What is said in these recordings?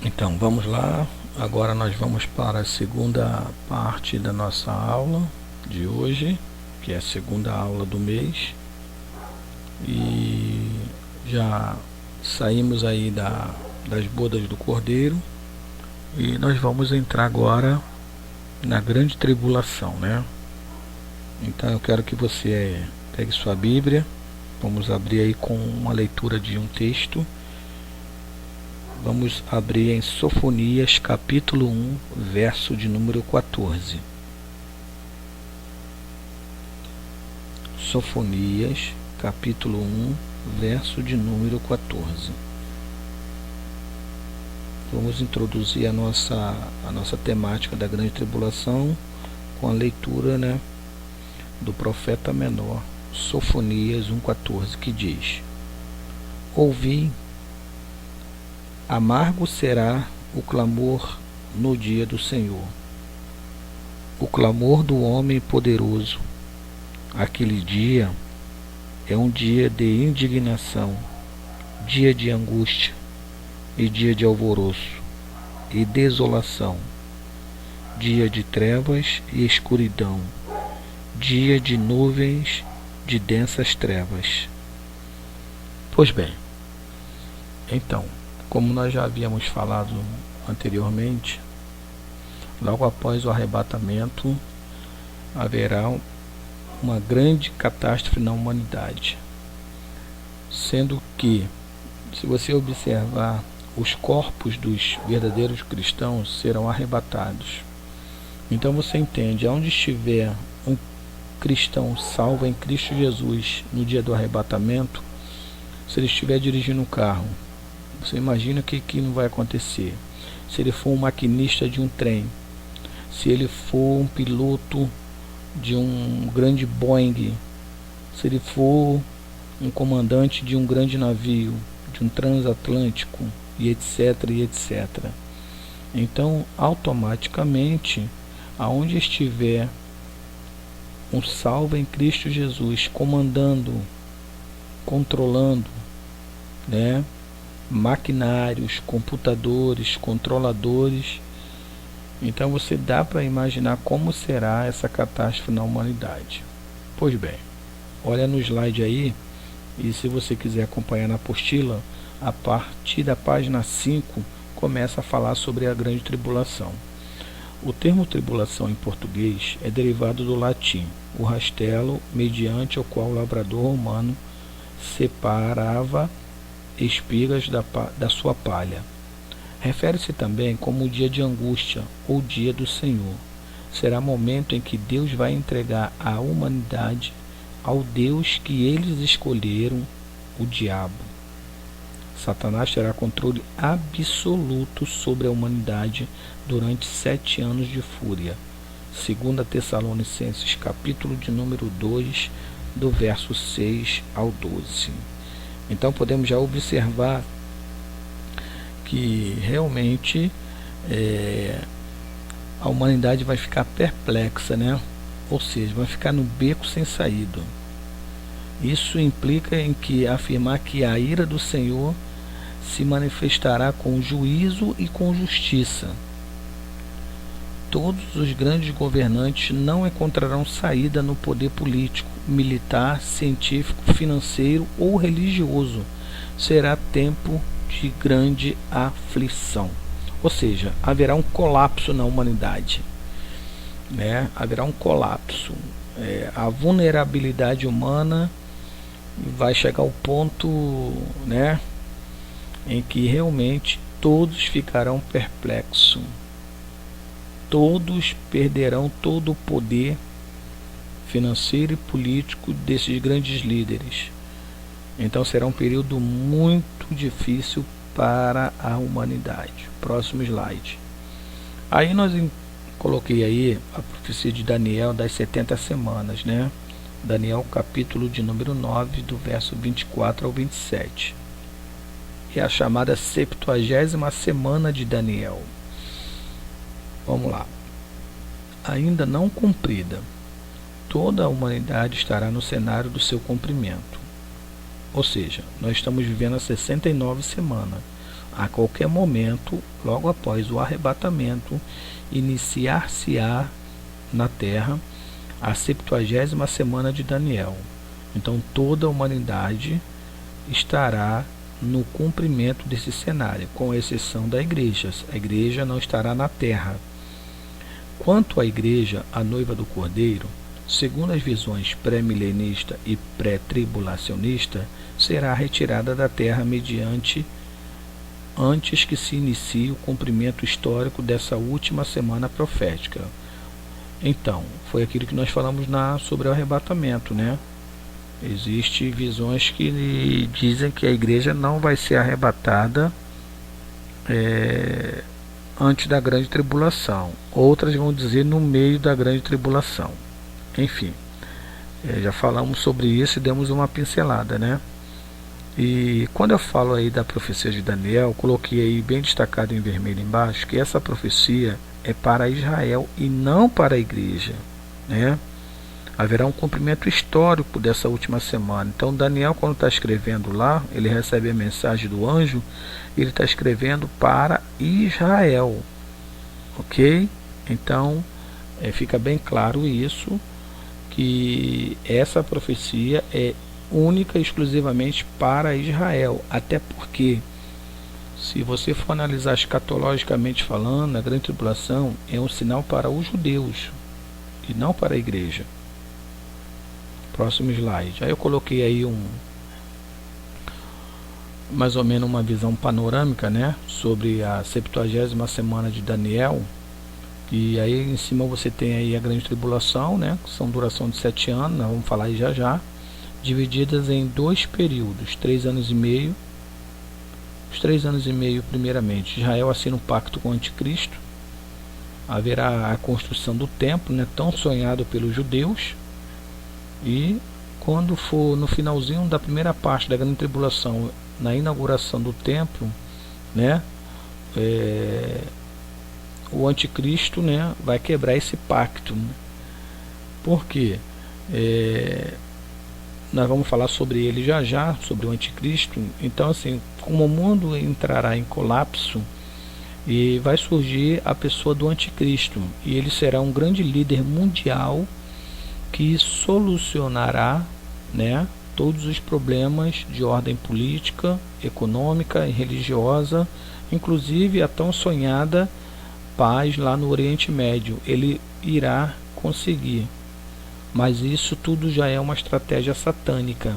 Então, vamos lá. Agora nós vamos para a segunda parte da nossa aula de hoje, que é a segunda aula do mês. E já saímos aí das bodas do Cordeiro e nós vamos entrar agora na grande tribulação, né? Então eu quero que você pegue sua Bíblia. Vamos abrir aí com uma leitura de um texto. Vamos abrir em Sofonias, capítulo 1, verso de número 14. Sofonias, capítulo 1, verso de número 14. Vamos introduzir a nossa temática da grande tribulação com a leitura, né, do profeta menor, Sofonias 1,14, que diz: Ouvi, amargo será o clamor no dia do Senhor, o clamor do homem poderoso. Aquele dia é um dia de indignação, dia de angústia e dia de alvoroço e desolação, dia de trevas e escuridão, dia de nuvens de densas trevas. Pois bem, então, como nós já havíamos falado anteriormente, logo após o arrebatamento haverá uma grande catástrofe na humanidade, sendo que, se você observar, os corpos dos verdadeiros cristãos serão arrebatados. Então você entende, aonde estiver um cristão salvo em Cristo Jesus no dia do arrebatamento, se ele estiver dirigindo um carro, você imagina que não vai acontecer. Se ele for um maquinista de um trem, se ele for um piloto de um grande Boeing, se ele for um comandante de um grande navio, de um transatlântico, e etc, e etc. Então, automaticamente, aonde estiver um salvo em Cristo Jesus, comandando, controlando, né, maquinários, computadores, controladores, então você dá para imaginar como será essa catástrofe na humanidade. Pois bem, olha no slide aí, e se você quiser acompanhar na apostila, a partir da página 5 começa a falar sobre a grande tribulação. O termo tribulação em português é derivado do latim, o rastelo mediante o qual o lavrador romano separava espigas da sua palha. Refere-se também como o dia de angústia ou dia do Senhor. Será momento em que Deus vai entregar a humanidade ao Deus que eles escolheram, o diabo. Satanás terá controle absoluto sobre a humanidade durante 7 anos de fúria. 2 Tessalonicenses, capítulo de número 2, do verso 6 ao 12. Então podemos já observar que realmente a humanidade vai ficar perplexa, né? Ou seja, vai ficar no beco sem saída. Isso implica em que afirmar que a ira do Senhor se manifestará com juízo e com justiça. Todos os grandes governantes não encontrarão saída no poder político, militar, científico, financeiro ou religioso. Será tempo de grande aflição. Ou seja, haverá um colapso na humanidade, né? Haverá um colapso. A vulnerabilidade humana vai chegar ao ponto, né, em que realmente todos ficarão perplexos. Todos perderão todo o poder financeiro e político desses grandes líderes. Então será um período muito difícil para a humanidade. Próximo slide. Aí coloquei aí a profecia de Daniel das 70 semanas, né? Daniel capítulo de número 9, do verso 24 ao 27. É a chamada 70ª semana de Daniel. Vamos lá. Ainda não cumprida, toda a humanidade estará no cenário do seu cumprimento. Ou seja, nós estamos vivendo a 69 semanas. a qualquer momento, logo após o arrebatamento, iniciar-se-á na terra a 70ª semana de Daniel. Então toda a humanidade estará no cumprimento desse cenário, com exceção da igreja. A igreja não estará na terra. Quanto à igreja, a noiva do Cordeiro, segundo as visões pré-milenista e pré-tribulacionista, será retirada da terra antes que se inicie o cumprimento histórico dessa última semana profética. Então, foi aquilo que nós falamos sobre o arrebatamento, né? Existem visões que dizem que a igreja não vai ser arrebatada antes da grande tribulação. Outras vão dizer no meio da grande tribulação. Enfim, já falamos sobre isso e demos uma pincelada, né? E quando eu falo aí da profecia de Daniel, coloquei aí bem destacado em vermelho embaixo que essa profecia é para Israel e não para a igreja, né? Haverá um cumprimento histórico dessa última semana. Então Daniel, quando está escrevendo lá, ele recebe a mensagem do anjo, ele está escrevendo para Israel, ok? Então fica bem claro isso, que essa profecia é única e exclusivamente para Israel, até porque, se você for analisar escatologicamente falando, a grande tribulação é um sinal para os judeus e não para a igreja. Próximo slide. Aí eu coloquei aí mais ou menos uma visão panorâmica, né, sobre a 70ª semana de Daniel. E aí em cima você tem aí a grande tribulação, né, que são duração de 7 anos, nós vamos falar aí já, divididas em 2 períodos, 3 anos e meio. Os 3 anos e meio, primeiramente, Israel assina um pacto com o anticristo. Haverá a construção do templo, né, tão sonhado pelos judeus. E quando for no finalzinho da primeira parte da grande tribulação, na inauguração do templo, né, o anticristo, né, vai quebrar esse pacto, né? Por quê? Nós vamos falar sobre ele já, sobre o anticristo. Então, assim, como o mundo entrará em colapso, e vai surgir a pessoa do anticristo, e ele será um grande líder mundial que solucionará, né, todos os problemas de ordem política, econômica e religiosa, inclusive a tão sonhada paz lá no Oriente Médio. Ele irá conseguir, mas isso tudo já é uma estratégia satânica.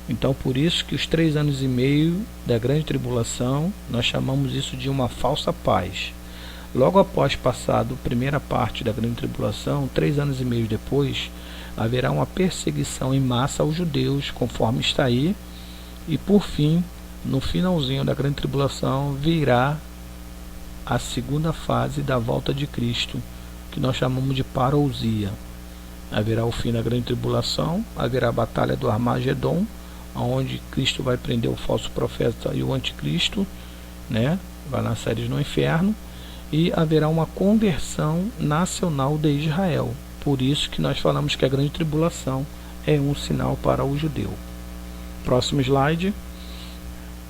Então, por isso que os 3 anos e meio da grande tribulação, nós chamamos isso de uma falsa paz. Logo após passado a primeira parte da grande tribulação, 3 anos e meio depois, haverá uma perseguição em massa aos judeus, conforme está aí, e por fim, no finalzinho da grande tribulação, virá a segunda fase da volta de Cristo, que nós chamamos de parousia. Haverá o fim da grande tribulação, haverá a batalha do Armagedon, onde Cristo vai prender o falso profeta e o anticristo, né? Vai lançar eles no inferno, e haverá uma conversão nacional de Israel. Por isso que nós falamos que a grande tribulação é um sinal para o judeu. Próximo slide.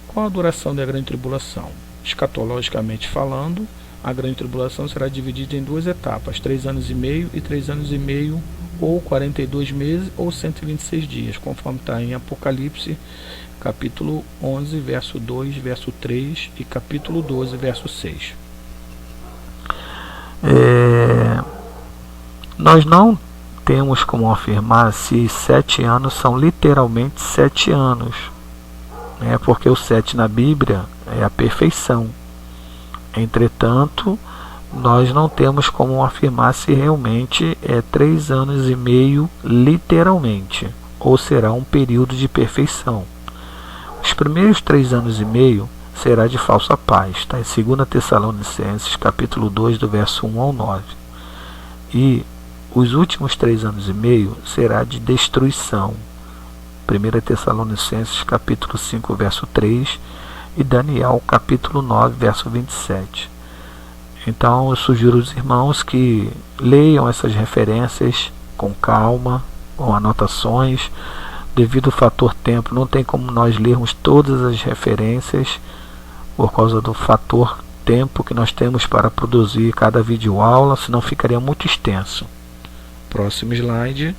Qual a duração da grande tribulação? Escatologicamente falando, a grande tribulação será dividida em 2 etapas, 3 anos e meio e 3 anos e meio, ou 42 meses, ou 126 dias, conforme está em Apocalipse, capítulo 11, verso 2, verso 3 e capítulo 12, verso 6. Nós não temos como afirmar se 7 anos são literalmente 7 anos, né? Porque o 7 na Bíblia é a perfeição. Entretanto, nós não temos como afirmar se realmente é 3 anos e meio literalmente, ou será um período de perfeição. Os primeiros 3 anos e meio será de falsa paz, está em 2 Tessalonicenses, capítulo 2, do verso 1 ao 9. E os últimos 3 anos e meio será de destruição, 1 Tessalonicenses, capítulo 5, verso 3, e Daniel, capítulo 9, verso 27. Então eu sugiro aos irmãos que leiam essas referências com calma, com anotações. Devido ao fator tempo, não tem como nós lermos todas as referências, por causa do fator tempo que nós temos para produzir cada videoaula, senão ficaria muito extenso. Próximo slide.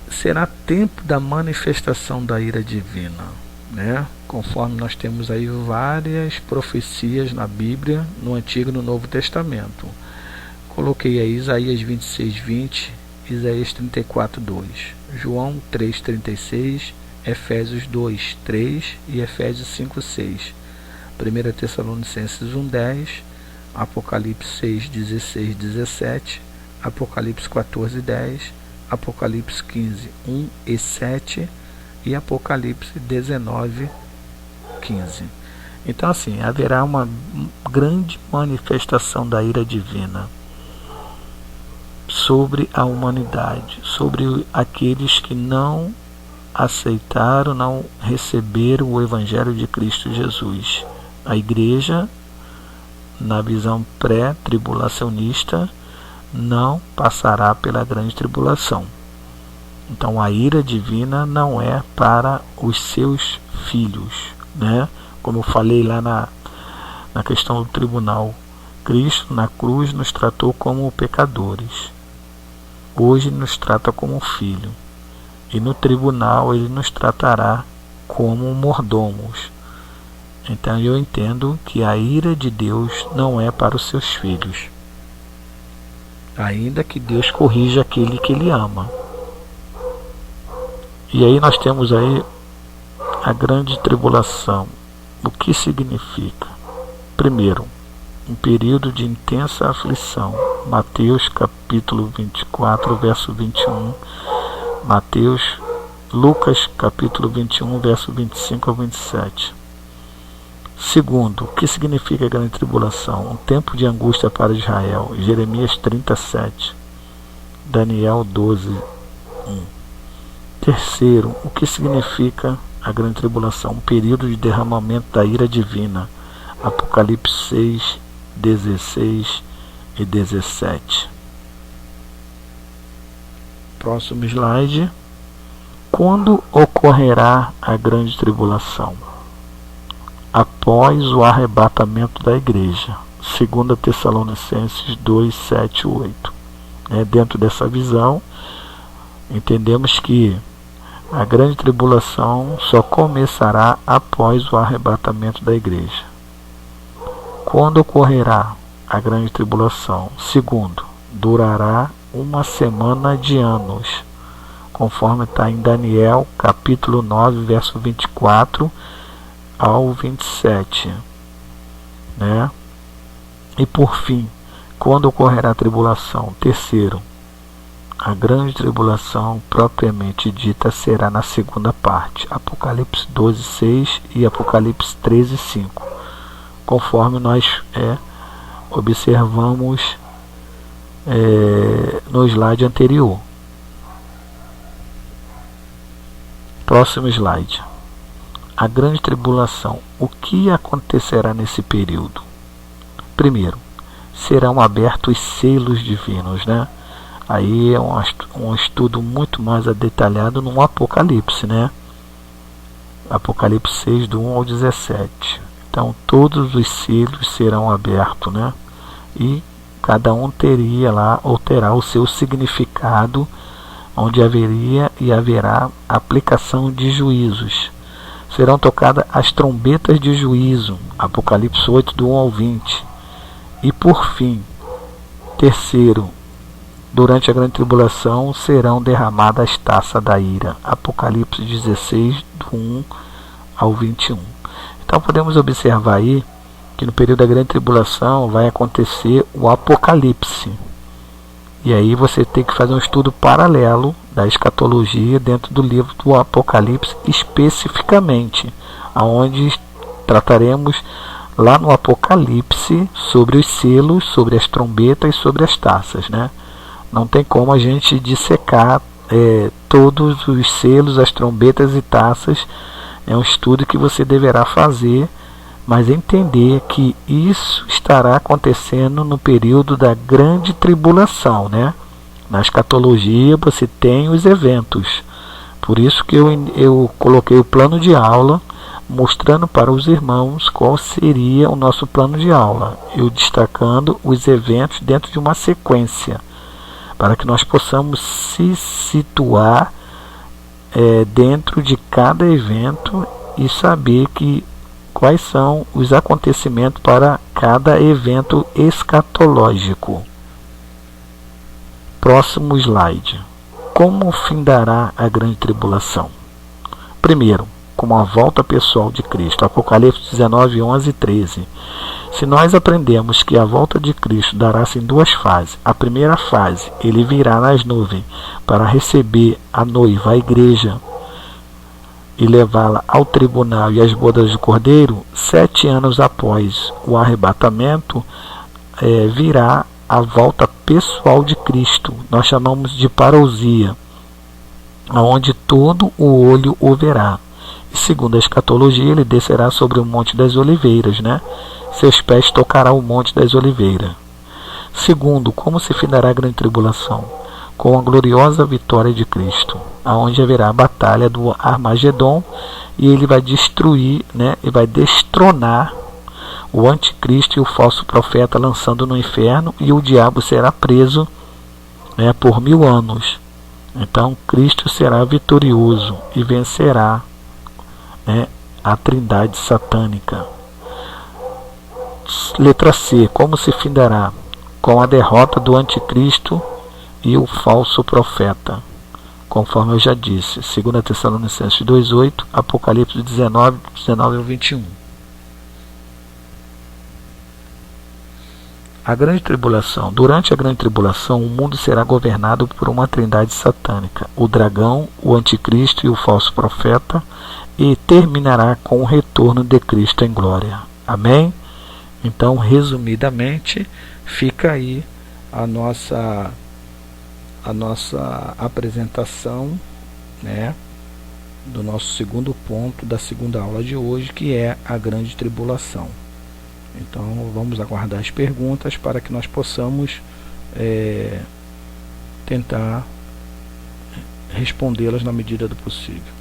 Será tempo da manifestação da ira divina, né? Conforme nós temos aí várias profecias na Bíblia, no Antigo e no Novo Testamento. Coloquei aí Isaías 26:20, Isaías 34:2, João 3:36, Efésios 2:3 e Efésios 5:6, 1 Tessalonicenses 1:10, Apocalipse 6:16, 17, Apocalipse 14:10, Apocalipse 15:1 e 7 e Apocalipse 19:15. Então, assim, haverá uma grande manifestação da ira divina sobre a humanidade, sobre aqueles que não aceitaram, não receberam o Evangelho de Cristo Jesus. A igreja, na visão pré-tribulacionista, não passará pela grande tribulação. Então a ira divina não é para os seus filhos, né? Como eu falei lá na questão do tribunal, Cristo na cruz nos tratou como pecadores. Hoje nos trata como filho. E no tribunal ele nos tratará como mordomos. Então eu entendo que a ira de Deus não é para os seus filhos. Ainda que Deus corrija aquele que ele ama. E aí nós temos aí a grande tribulação. O que significa? Primeiro, um período de intensa aflição. Mateus capítulo 24, verso 21. Lucas capítulo 21, verso 25 ao 27. Segundo, o que significa a grande tribulação? Um tempo de angústia para Israel. Jeremias 37, Daniel 12:1. Terceiro, o que significa a grande tribulação? Um período de derramamento da ira divina. Apocalipse 6, 16 e 17. Próximo slide. Quando ocorrerá a grande tribulação? Após o arrebatamento da igreja. 2 Tessalonicenses 2, 7, 8. Dentro dessa visão, entendemos que a grande tribulação só começará após o arrebatamento da igreja. Quando ocorrerá a grande tribulação? Segundo, durará uma semana de anos, conforme está em Daniel capítulo 9, verso 24 ao 27, né? E por fim, quando ocorrerá a tribulação? Terceiro, a grande tribulação propriamente dita será na segunda parte, Apocalipse 12, 6 e Apocalipse 13, 5, conforme nós observamos no slide anterior. Próximo slide. A grande tribulação. O que acontecerá nesse período? Primeiro, serão abertos os selos divinos, né? Aí é um estudo muito mais detalhado no Apocalipse, né? Apocalipse 6, do 1 ao 17. Então todos os selos serão abertos, né? E cada um teria lá, ou terá o seu significado, onde haverá aplicação de juízos. Serão tocadas as trombetas de juízo, Apocalipse 8, do 1 ao 20. E por fim, terceiro, durante a grande tribulação serão derramadas as taças da ira, Apocalipse 16, do 1 ao 21. Então podemos observar aí que no período da grande tribulação vai acontecer o Apocalipse. E aí você tem que fazer um estudo paralelo da escatologia dentro do livro do Apocalipse, especificamente, aonde trataremos lá no Apocalipse sobre os selos, sobre as trombetas e sobre as taças, né? Não tem como a gente dissecar todos os selos, as trombetas e taças. É um estudo que você deverá fazer, mas entender que isso estará acontecendo no período da grande tribulação, né? Na escatologia você tem os eventos. Por isso que eu coloquei o plano de aula, mostrando para os irmãos qual seria o nosso plano de aula, eu destacando os eventos dentro de uma sequência, para que nós possamos se situar dentro de cada evento e saber quais são os acontecimentos para cada evento escatológico. Próximo slide. Como findará a grande tribulação? Primeiro, como a volta pessoal de Cristo. Apocalipse 19, 11 e 13. Se nós aprendemos que a volta de Cristo dará-se em duas fases. A primeira fase, ele virá nas nuvens para receber a noiva, a igreja, e levá-la ao tribunal e às bodas do Cordeiro. 7 anos após o arrebatamento, virá a volta pessoal de Cristo. Nós chamamos de parousia, onde todo o olho o verá. E segundo a escatologia, ele descerá sobre o Monte das Oliveiras, né? Seus pés tocarão o Monte das Oliveiras. Segundo, como se findará a grande tribulação? Com a gloriosa vitória de Cristo, aonde haverá a batalha do Armagedon, e ele vai destruir, né? E vai destronar o anticristo e o falso profeta, lançando no inferno, e o diabo será preso, né, por 1000 anos. Então Cristo será vitorioso e vencerá, né, a trindade satânica. Letra C. Como se findará? Com a derrota do anticristo e o falso profeta, conforme eu já disse. 2 Tessalonicenses 2:8, Apocalipse 19, 19 ao 21. A grande tribulação. Durante a grande tribulação, o mundo será governado por uma trindade satânica, o dragão, o anticristo e o falso profeta, e terminará com o retorno de Cristo em glória. Amém? Então, resumidamente, fica aí a nossa apresentação, né, do nosso segundo ponto da segunda aula de hoje, que é a grande tribulação. Então vamos aguardar as perguntas para que nós possamos tentar respondê-las na medida do possível.